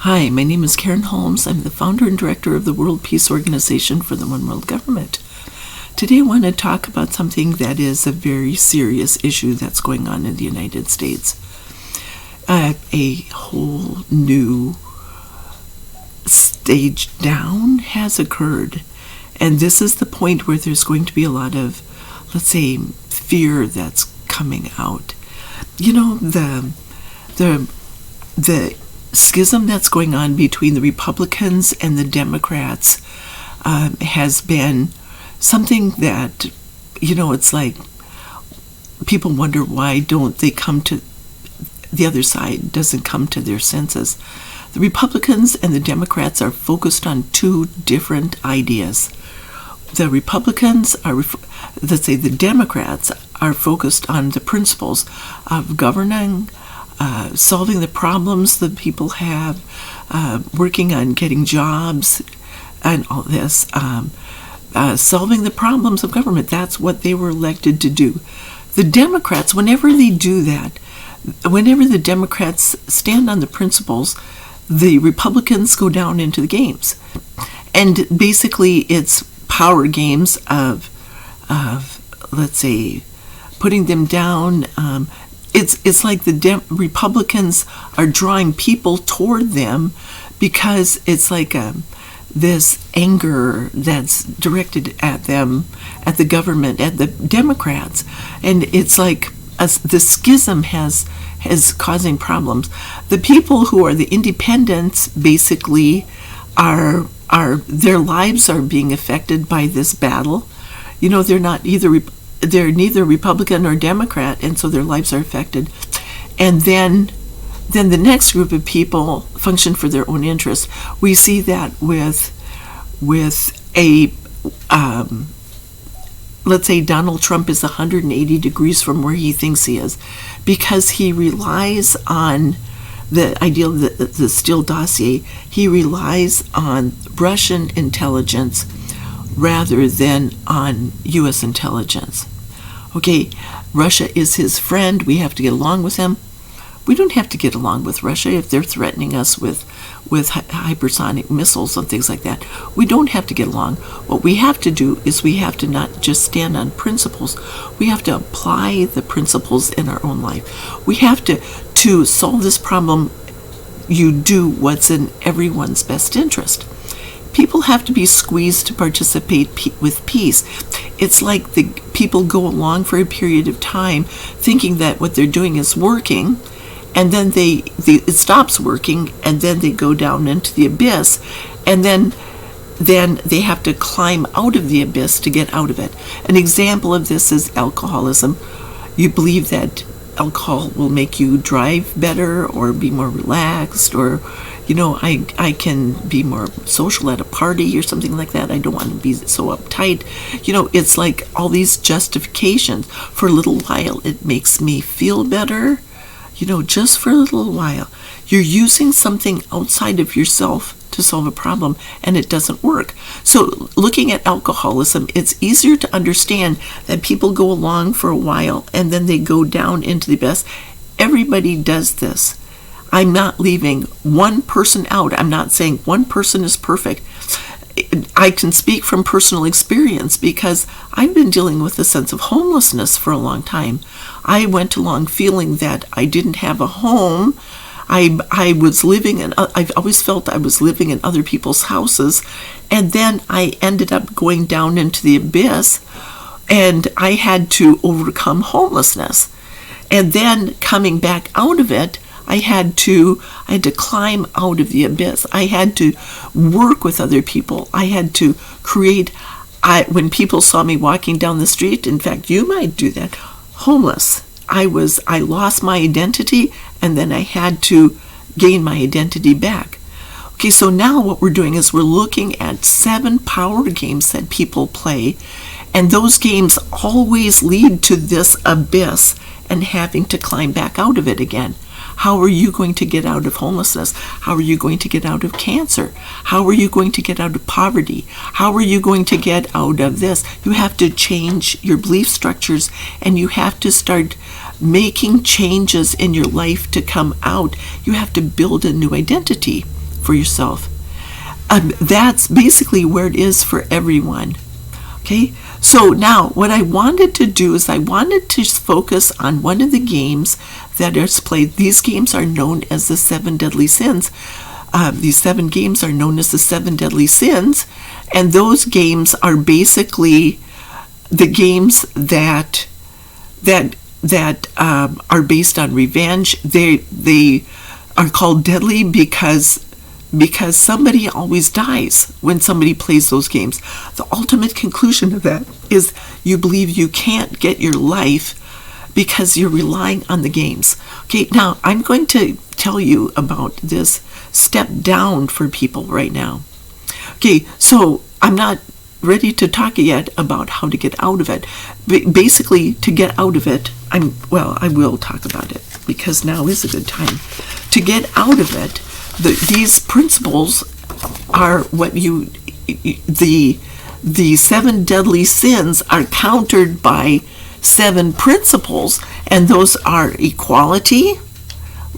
Hi, my name is Karen Holmes. I'm the founder and director of the World Peace Organization for the One World Government. Today I want to talk about something that is a very serious issue that's going on in the United States. A whole new stage down has occurred, and this is the point where there's going to be a lot of, let's say, fear that's coming out. You know, the schism that's going on between the Republicans and the Democrats has been something that, it's like people wonder why don't they come to the other side, doesn't come to their senses. The Republicans and the Democrats are focused on two different ideas. The Republicans are, the Democrats are focused on the principles of governing, solving the problems that people have, working on getting jobs and all this, solving the problems of government. That's what they were elected to do. The Democrats, whenever they do that, whenever the Democrats stand on the principles, the Republicans go down into the games. And basically it's power games of let's say, putting them down. It's like the Republicans are drawing people toward them because it's like this anger that's directed at them, at the government, at the Democrats, and it's like the schism is causing problems. The people who are the independents basically are their lives are being affected by this battle. They're neither Republican or Democrat, and so their lives are affected. And then the next group of people function for their own interests. We see that with a let's say Donald Trump is 180 degrees from where he thinks he is, because he relies on the idea of the Steele dossier. He relies on Russian intelligence rather than on U.S. intelligence. Okay, Russia is his friend. We have to get along with him. We don't have to get along with Russia if they're threatening us with hypersonic missiles and things like that. We don't have to get along. What we have to do is we have to not just stand on principles. We have to apply the principles in our own life. We have to solve this problem. You do what's in everyone's best interest. People have to be squeezed to participate with peace. It's like the people go along for a period of time thinking that what they're doing is working, and then it stops working, and then they go down into the abyss, and then they have to climb out of the abyss to get out of it. An example of this is alcoholism. You believe that alcohol will make you drive better or be more relaxed, or I can be more social at a party or something like that. I don't want to be so uptight. It's like all these justifications. For a little while it makes me feel better, just for a little while. You're using something outside of yourself to solve a problem, and it doesn't work. So looking at alcoholism, it's easier to understand that people go along for a while and then they go down into the abyss. Everybody does this. I'm not leaving one person out. I'm not saying one person is perfect. I can speak from personal experience because I've been dealing with a sense of homelessness for a long time. I went along feeling that I didn't have a home. I was living in, I've always felt I was living in other people's houses, and then I ended up going down into the abyss, and I had to overcome homelessness. And then coming back out of it, I had to climb out of the abyss. I had to work with other people. I had to create, when people saw me walking down the street, in fact, you might do that, homeless. I lost my identity, and then I had to gain my identity back. Okay, so now what we're doing is we're looking at 7 power games that people play, and those games always lead to this abyss and having to climb back out of it again. How are you going to get out of homelessness? How are you going to get out of cancer? How are you going to get out of poverty? How are you going to get out of this? You have to change your belief structures, and you have to start making changes in your life to come out. You have to build a new identity for yourself. That's basically where it is for everyone. Okay, so now what I wanted to do is I wanted to focus on one of the games that is played. These games are known as the 7 deadly sins. These 7 games are known as the 7 deadly sins, and those games are basically the games that are based on revenge. They are called deadly because somebody always dies when somebody plays those games. The ultimate conclusion of that is you believe you can't get your life because you're relying on the games. Okay, now I'm going to tell you about this step down for people right now. Okay, so I'm not ready to talk yet about how to get out of it. Basically, to get out of it, I will talk about it because now is a good time. To get out of it, these principles are what the 7 deadly sins are countered by 7 principles, and those are equality,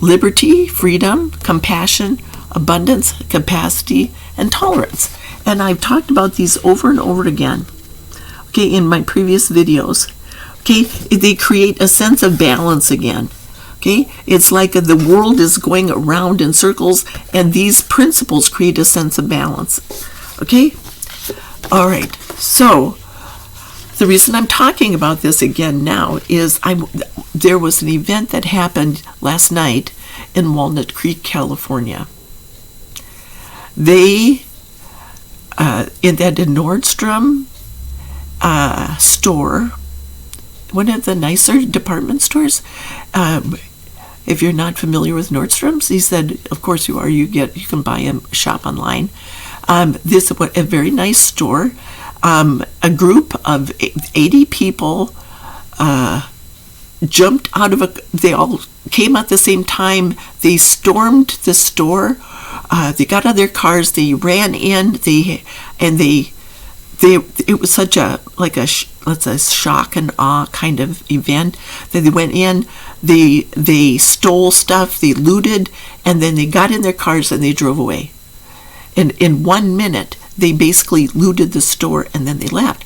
liberty, freedom, compassion, abundance, capacity, and tolerance. And I've talked about these over and over again, okay, in my previous videos. Okay, they create a sense of balance again. Okay, it's like the world is going around in circles, and these principles create a sense of balance. Okay, all right. So the reason I'm talking about this again now is there was an event that happened last night in Walnut Creek, California. They in that Nordstrom store, one of the nicer department stores. If you're not familiar with Nordstrom's, he said, of course you are. You can buy a shop online. This is a very nice store. A group of 80 people jumped out of they all came at the same time. They stormed the store. They got out of their cars. They ran in. It was such a shock and awe kind of event that they went in. They stole stuff. They looted, and then they got in their cars and they drove away. And in 1 minute, they basically looted the store and then they left.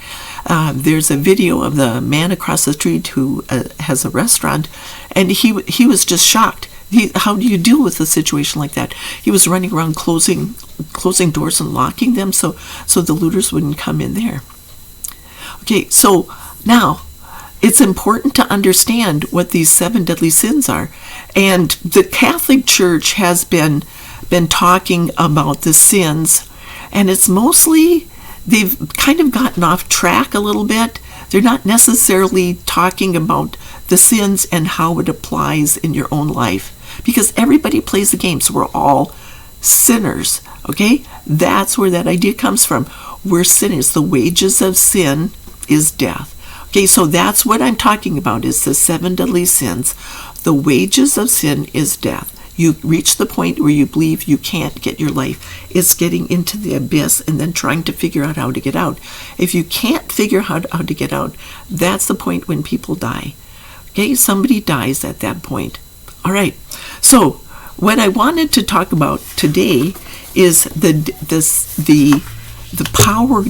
There's a video of the man across the street who has a restaurant, and he was just shocked. How do you deal with a situation like that? He was running around closing doors and locking them so the looters wouldn't come in there. Okay, so now it's important to understand what these 7 deadly sins are. And the Catholic Church has been talking about the sins, and it's mostly, they've kind of gotten off track a little bit. They're not necessarily talking about the sins and how it applies in your own life, because everybody plays the game, so we're all sinners, okay? That's where that idea comes from. We're sinners. The wages of sin is death. Okay, so that's what I'm talking about, is the 7 deadly sins. The wages of sin is death. You reach the point where you believe you can't get your life. It's getting into the abyss and then trying to figure out how to get out. If you can't figure out how to get out, that's the point when people die. Okay, somebody dies at that point. All right, so what I wanted to talk about today is the power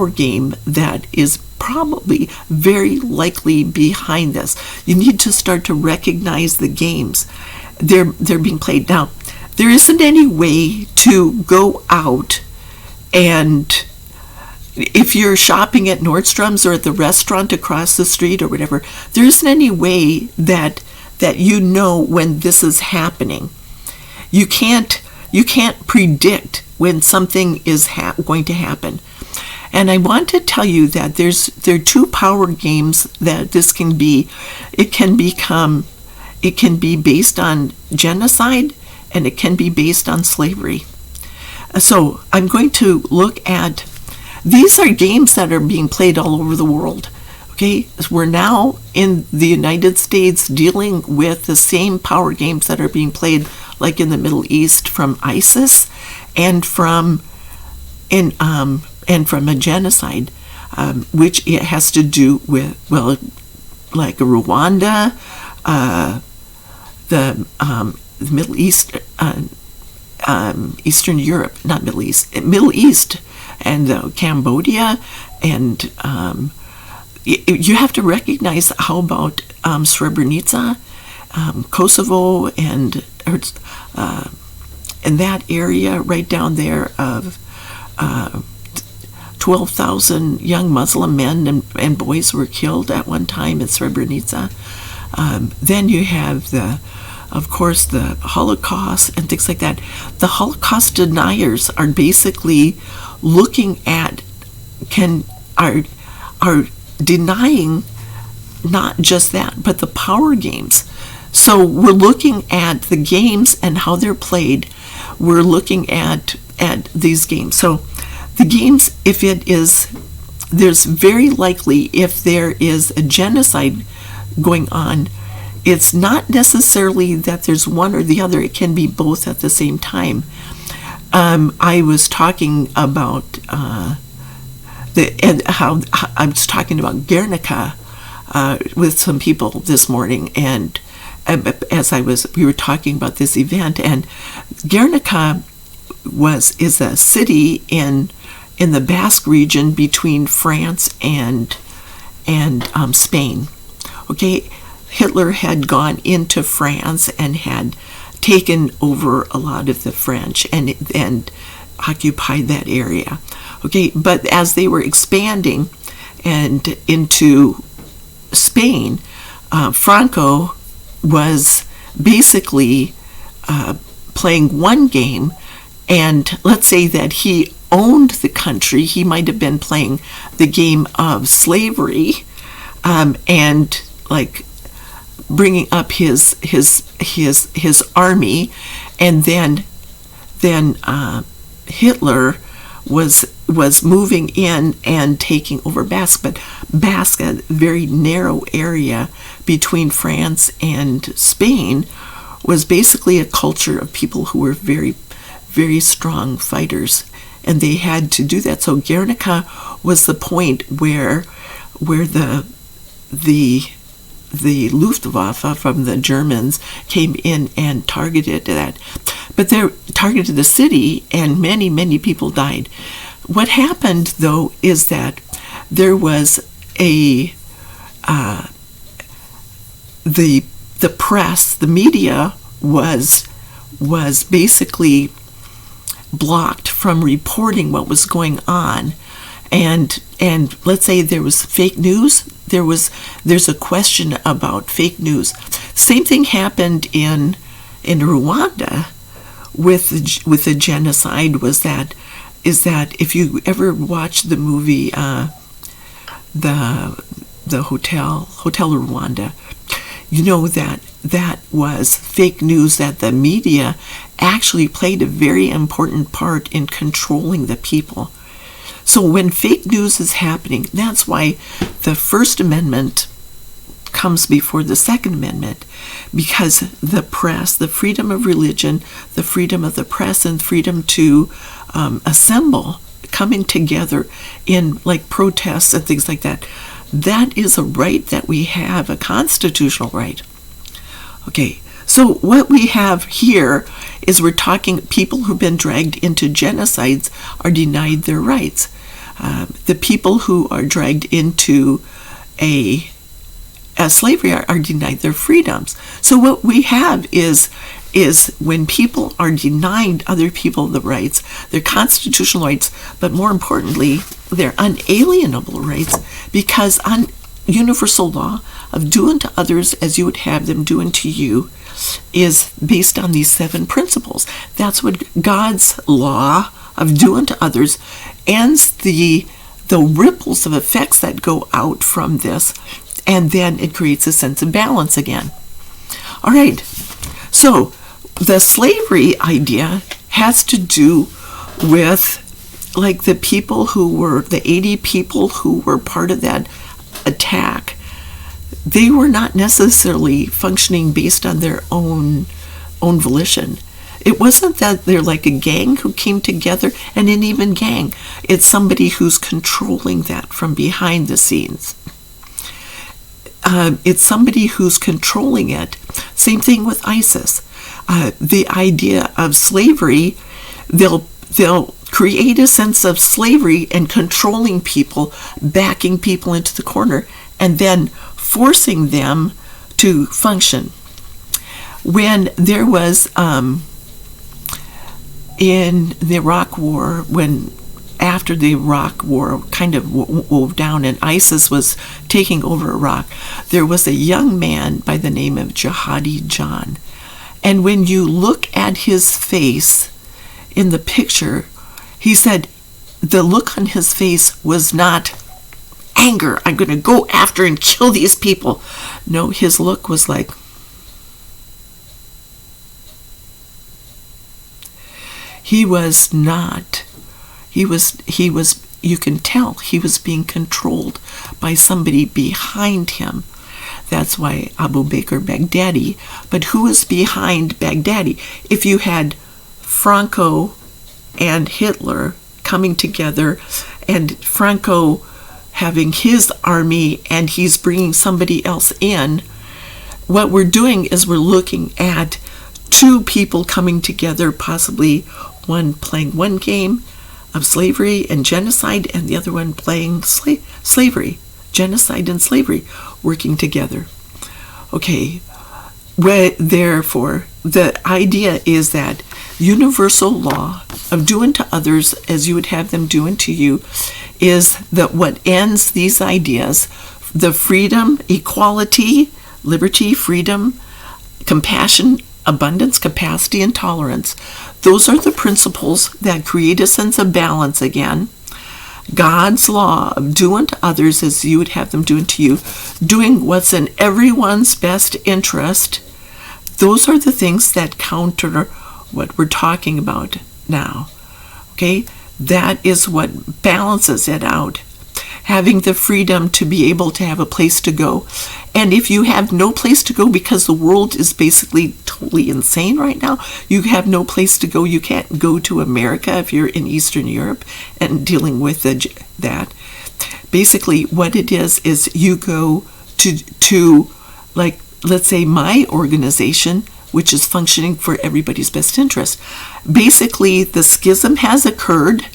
game, that is probably very likely behind this. You need to start to recognize the games. They're being played. Now, there isn't any way to go out, and if you're shopping at Nordstrom's or at the restaurant across the street or whatever, there isn't any way that you know when this is happening. You can't predict when something is going to happen. And I want to tell you that there are 2 power games that this can be. It can be based on genocide, and it can be based on slavery. So I'm going to look at, these are games that are being played all over the world. Okay, we're now in the United States dealing with the same power games that are being played, like in the Middle East, from ISIS and from a genocide, which it has to do with, like Rwanda, the Middle East, Eastern Europe, not Middle East, Middle East, and Cambodia, and you have to recognize how about Srebrenica, Kosovo, and in that area right down there of 12,000 young Muslim men and boys were killed at one time in Srebrenica. Then you have of course, the Holocaust and things like that. The Holocaust deniers are basically looking at are denying not just that, but the power games. So we're looking at the games and how they're played. We're looking at these games. So the games, there's very likely, if there is a genocide going on, it's not necessarily that there's one or the other. It can be both at the same time. I was talking about I was talking about Guernica with some people this morning, and we were talking about this event, and Guernica is a city in the Basque region between France and Spain. Okay, Hitler had gone into France and had taken over a lot of the French and occupied that area. Okay, but as they were expanding and into Spain, Franco was basically playing one game, and let's say that he owned the country. He might have been playing the game of slavery, and like bringing up his army, and then Hitler was moving in and taking over Basque, but Basque, a very narrow area between France and Spain, was basically a culture of people who were very, very strong fighters, and they had to do that. So Guernica was the point where the Luftwaffe from the Germans came in and targeted that. But they targeted the city, and many, many people died. What happened, though, is that there was the press, the media was basically blocked from reporting what was going on. And let's say there was fake news. There's a question about fake news. Same thing happened in Rwanda with the genocide. Is that if you ever watch the movie the Hotel Rwanda, you know that was fake news, that the media actually played a very important part in controlling the people. So when fake news is happening, that's why the First Amendment comes before the Second Amendment, because the press, the freedom of religion, the freedom of the press, and freedom to assemble, coming together in like protests and things like that, that is a right that we have, a constitutional right. Okay, so what we have here is we're talking people who've been dragged into genocides are denied their rights. The people who are dragged into a slavery are denied their freedoms. So what we have is when people are denying other people the rights, their constitutional rights, but more importantly, their unalienable rights, because universal law of do unto others as you would have them do unto you is based on these 7 principles. That's what God's law of do unto others, and the ripples of effects that go out from this, and then it creates a sense of balance again. All right, so the slavery idea has to do with like the people who were, the 80 people who were part of that attack. They were not necessarily functioning based on their own volition. It wasn't that they're like a gang who came together, and an even gang. It's somebody who's controlling that from behind the scenes. It's somebody who's controlling it. Same thing with ISIS. the idea of slavery, they'll create a sense of slavery and controlling people, backing people into the corner, and then forcing them to function. When there was in the Iraq War, after the Iraq War kind of wove down and ISIS was taking over Iraq, there was a young man by the name of Jihadi John. And when you look at his face in the picture, he said the look on his face was not anger, I'm going to go after and kill these people. No, his look was like, he was not. He was, you can tell he was being controlled by somebody behind him. That's why Abu Bakr Baghdadi. But who is behind Baghdadi? If you had Franco and Hitler coming together, and Franco having his army and he's bringing somebody else in, what we're doing is we're looking at two people coming together, possibly one playing one game of slavery and genocide, and the other one playing slavery, genocide and slavery, working together. Okay, therefore, the idea is that universal law of do unto others as you would have them do unto you is that what ends these ideas, the freedom, equality, liberty, freedom, compassion, abundance, capacity, and tolerance. Those are the principles that create a sense of balance again. God's law of do unto others as you would have them do unto you, doing what's in everyone's best interest. Those are the things that counter what we're talking about now. Okay? That is what balances it out. Having the freedom to be able to have a place to go. And if you have no place to go because the world is basically totally insane right now, you have no place to go. You can't go to America if you're in Eastern Europe and dealing with that. Basically, what it is you go to like, let's say my organization, which is functioning for everybody's best interest. Basically, the schism has occurred.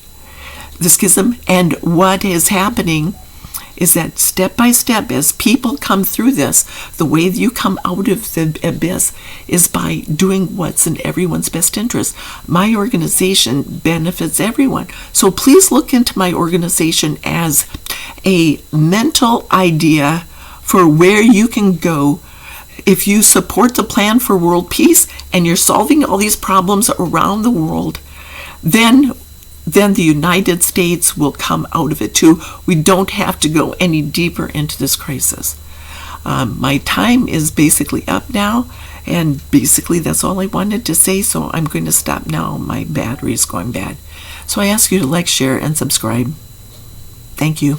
The schism, and what is happening is that step by step, as people come through this, the way you come out of the abyss is by doing what's in everyone's best interest. My organization benefits everyone. So please look into my organization as a mental idea for where you can go if you support the plan for world peace and you're solving all these problems around the world. Then the United States will come out of it too. We don't have to go any deeper into this crisis. My time is basically up now, and basically that's all I wanted to say, so I'm going to stop now. My battery is going bad. So I ask you to like, share, and subscribe. Thank you.